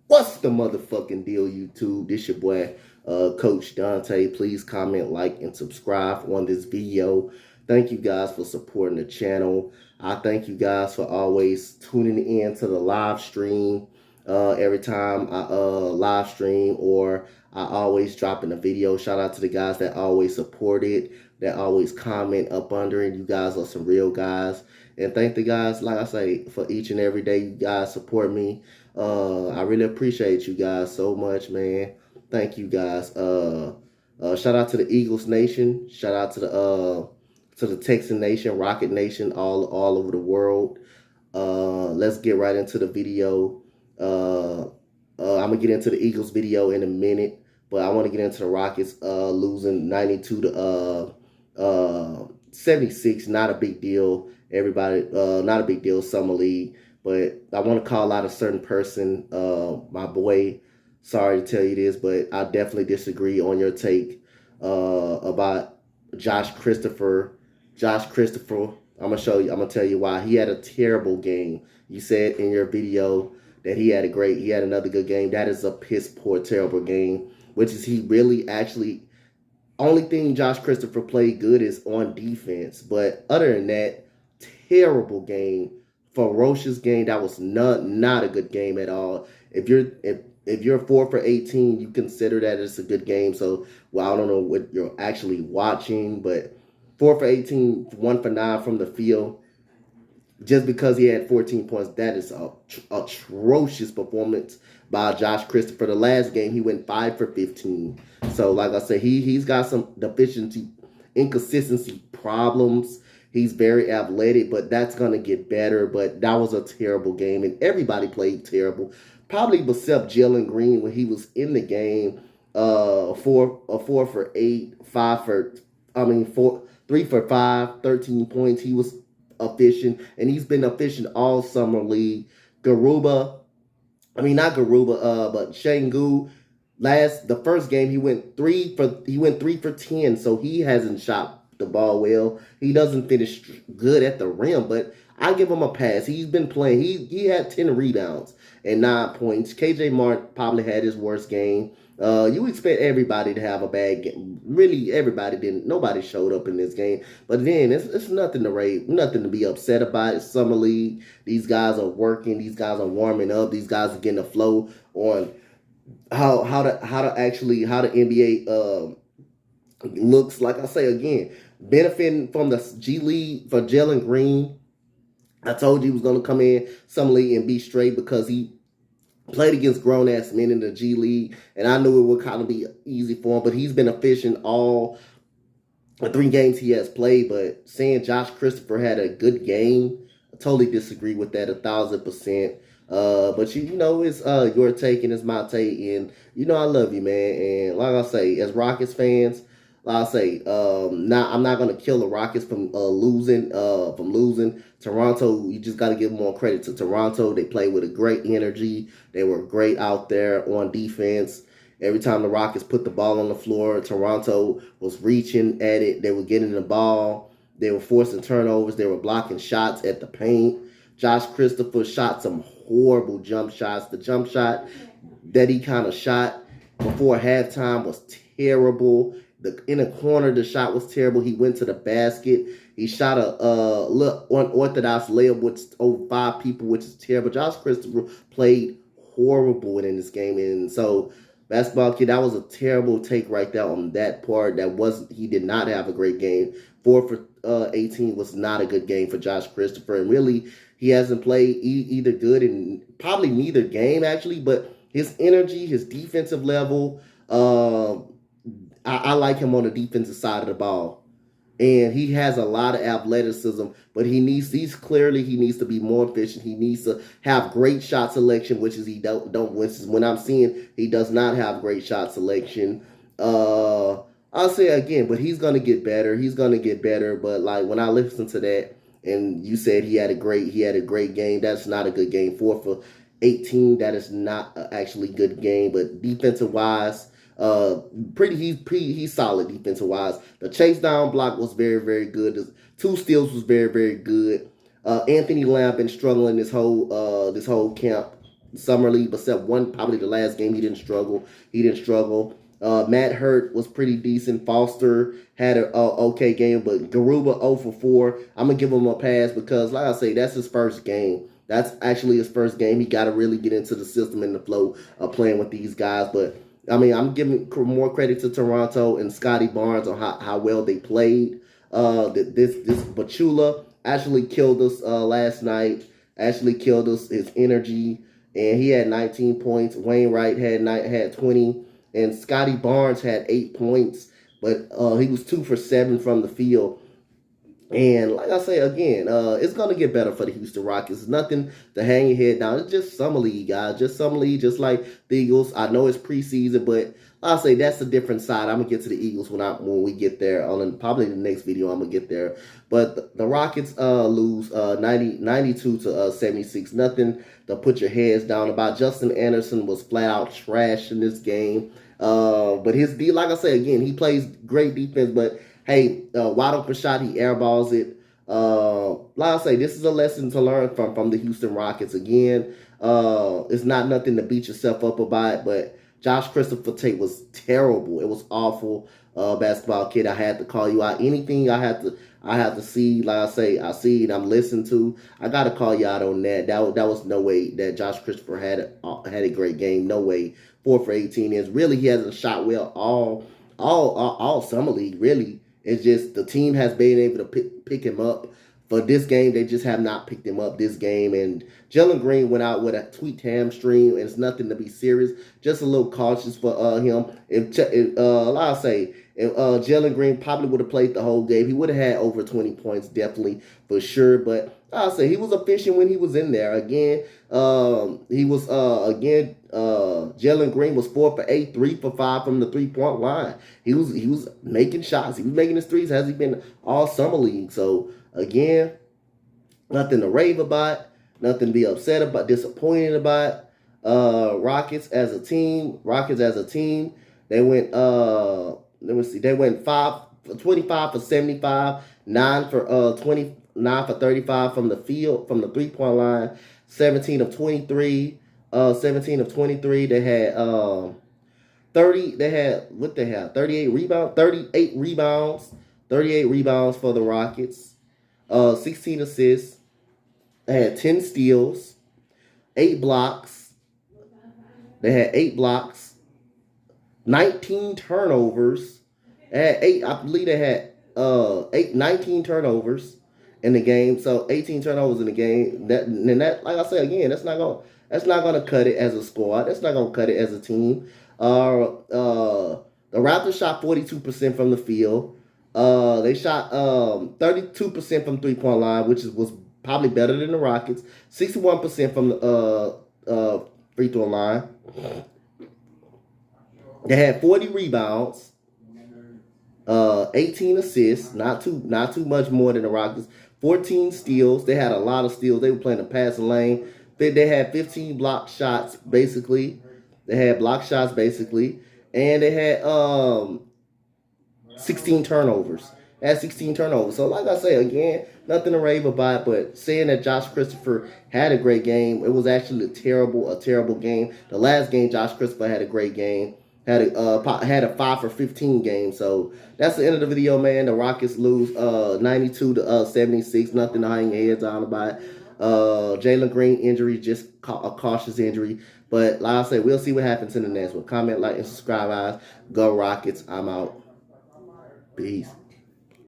What's the motherfucking deal, YouTube? This your boy, Coach Dante. Please comment, like, and subscribe on this video. Thank you guys for supporting the channel. I thank you guys for always tuning in to the live stream. Every time I live stream or I always drop in a video. Shout out to the guys that always support it, that always comment up under it. You guys are some real guys. And thank the guys, like I say, for each and every day you guys support me. I really appreciate you guys so much, man. Thank you guys. Shout out to the Eagles Nation. Shout out to the Texan Nation, Rocket Nation, all over the world. Let's get right into the video. I'm gonna get into the Eagles video in a minute, but I want to get into the Rockets losing 92 to 76. Not a big deal. Everybody, not a big deal. Summer league. But I want to call out a certain person, my boy. Sorry to tell you this, but I definitely disagree on your take about Josh Christopher. Josh Christopher, I'm gonna tell you why. He had a terrible game. You said in your video that he had another good game. That is a piss poor, terrible game. Which is he really actually only thing Josh Christopher played good is on defense. But other than that, terrible game. Ferocious game. That was not a good game at all. If you're 4 for 18, you consider that it's a good game. So, well, I don't know what you're actually watching, but 4 for 18, 1 for 9 from the field. Just because he had 14 points, that is a atrocious performance by Josh Christopher. The last game, he went 5 for 15. So, like I said, he's got some inconsistency problems. He's very athletic, but that's going to get better. But that was a terrible game, and everybody played terrible. Probably except Jalen Green when he was in the game. 4 for 8, 3 for 5, 13 points. He was efficient, and he's been efficient all summer league. But Shangu. The first game he went 3 for 10, so he hasn't shot the ball well. He doesn't finish good at the rim, but I give him a pass. He's been playing. He had 10 rebounds and 9 points. KJ Martin probably had his worst game. You expect everybody to have a bad game. Really, everybody didn't. Nobody showed up in this game. But then it's nothing to be upset about. It's summer league. These guys are working. These guys are warming up. These guys are getting a flow on how the NBA looks. Like I say again, benefiting from the G League for Jalen Green. I told you he was going to come in summer league and be straight because he played against grown-ass men in the G League, and I knew it would kind of be easy for him, but he's been efficient all the 3 games he has played. But saying Josh Christopher had a good game, I totally disagree with that 1,000%. But you know, it's your take and it's my take, and you know I love you, man. And like I say, as Rockets fans, like I say, I'm not gonna kill the Rockets from losing. Toronto, you just got to give more credit to Toronto. They played with a great energy. They were great out there on defense. Every time the Rockets put the ball on the floor, Toronto was reaching at it. They were getting the ball. They were forcing turnovers. They were blocking shots at the paint. Josh Christopher shot some horrible jump shots. The jump shot that he kind of shot before halftime was terrible. In the corner, the shot was terrible. He went to the basket. He shot a unorthodox layup with over 5 people, which is terrible. Josh Christopher played horrible in this game, and so basketball kid, that was a terrible take right there on that part. He did not have a great game. 4 for 18 was not a good game for Josh Christopher, and really he hasn't played either good in probably neither game actually. But his energy, his defensive level. I like him on the defensive side of the ball. And he has a lot of athleticism, but he needs to be more efficient. He needs to have great shot selection, which is when I'm seeing he does not have great shot selection. I'll say again, but he's gonna get better. He's gonna get better. But like when I listen to that, and you said he had a great game, that's not a good game. 4 for 18, that is not actually good game. But defensive wise, he's solid defensive wise. The chase down block was very, very good. The 2 steals was very, very good. Anthony Lamb been struggling this whole camp. summer league, except one, probably the last game he didn't struggle. Matt Hurt was pretty decent. Foster had an okay game, but Garuba 0 for 4. I'm gonna give him a pass because, like I say, that's his first game. That's actually his first game. He got to really get into the system and the flow of playing with these guys. But I mean, I'm giving more credit to Toronto and Scotty Barnes on how well they played. This Bachula actually killed us last night. Actually killed us, his energy, and he had 19 points. Wainwright had 20, and Scotty Barnes had 8 points, but he was 2 for 7 from the field. And like I say again, it's gonna get better for the Houston Rockets. It's nothing to hang your head down. It's just summer league, guys. Just summer league, just like the Eagles. I know it's preseason, but I'll say that's a different side. I'm gonna get to the Eagles when we get there. Probably the next video I'm gonna get there. But the Rockets lose 92 to 76. Nothing to put your heads down about. Justin Anderson was flat out trash in this game. But his D, like I say again, he plays great defense, but hey, wide open shot, he airballs it. Like I say, this is a lesson to learn from the Houston Rockets. Again, it's not nothing to beat yourself up about, but Josh Christopher Tate was terrible. It was awful. Basketball kid, I had to call you out. Anything I have to see, like I say, I see it, I'm listening to. I got to call you out on that. That was no way that Josh Christopher had a great game. No way. 4 for 18 is really, he hasn't shot well all summer league. Really, it's just the team has been able to pick him up. For this game, they just have not picked him up this game. And Jalen Green went out with a tweaked hamstring, and it's nothing to be serious. Just a little cautious for him. Like I say, if Jalen Green probably would have played the whole game, he would have had over 20 points, definitely, for sure. But I'll say he was efficient when he was in there. Again, Jalen Green was 4 for 8, 3 for 5 from the 3-point line. He was making shots. He was making his threes. Has he been all summer league? So again, nothing to rave about, nothing to be upset about, disappointed about. Rockets as a team, they went let me see, they went 25 for 75, 9 for 35 from the field, from the 3-point line, 17 of 23. They had 30, they had, what they have, 38 rebounds for the Rockets, 16 assists. They had 10 steals, 8 blocks. They had 8 blocks, 19 turnovers. They had 8, I believe they had 19 turnovers in the game. So 18 turnovers in the game. That, like I said again, that's not gonna cut it as a squad. That's not gonna cut it as a team. The Raptors shot 42% from the field. They shot 32% from 3-point line, which was probably better than the Rockets. 61% from the free throw line. They had 40 rebounds, 18 assists, not too much more than the Rockets. 14 steals. They had a lot of steals. They were playing the passing lane. They had 15 block shots, basically. And they had 16 turnovers. So, like I say, again, nothing to rave about, but saying that Josh Christopher had a great game, it was actually a terrible game. The last game, Josh Christopher had a great game. Had a 5 for 15 game. So that's the end of the video, man. The Rockets lose 92 to 76. Nothing to hang your heads on about. Jalen Green injury, just a cautious injury. But like I said, we'll see what happens in the next one. Comment, like, and subscribe, guys. Go Rockets. I'm out. Peace.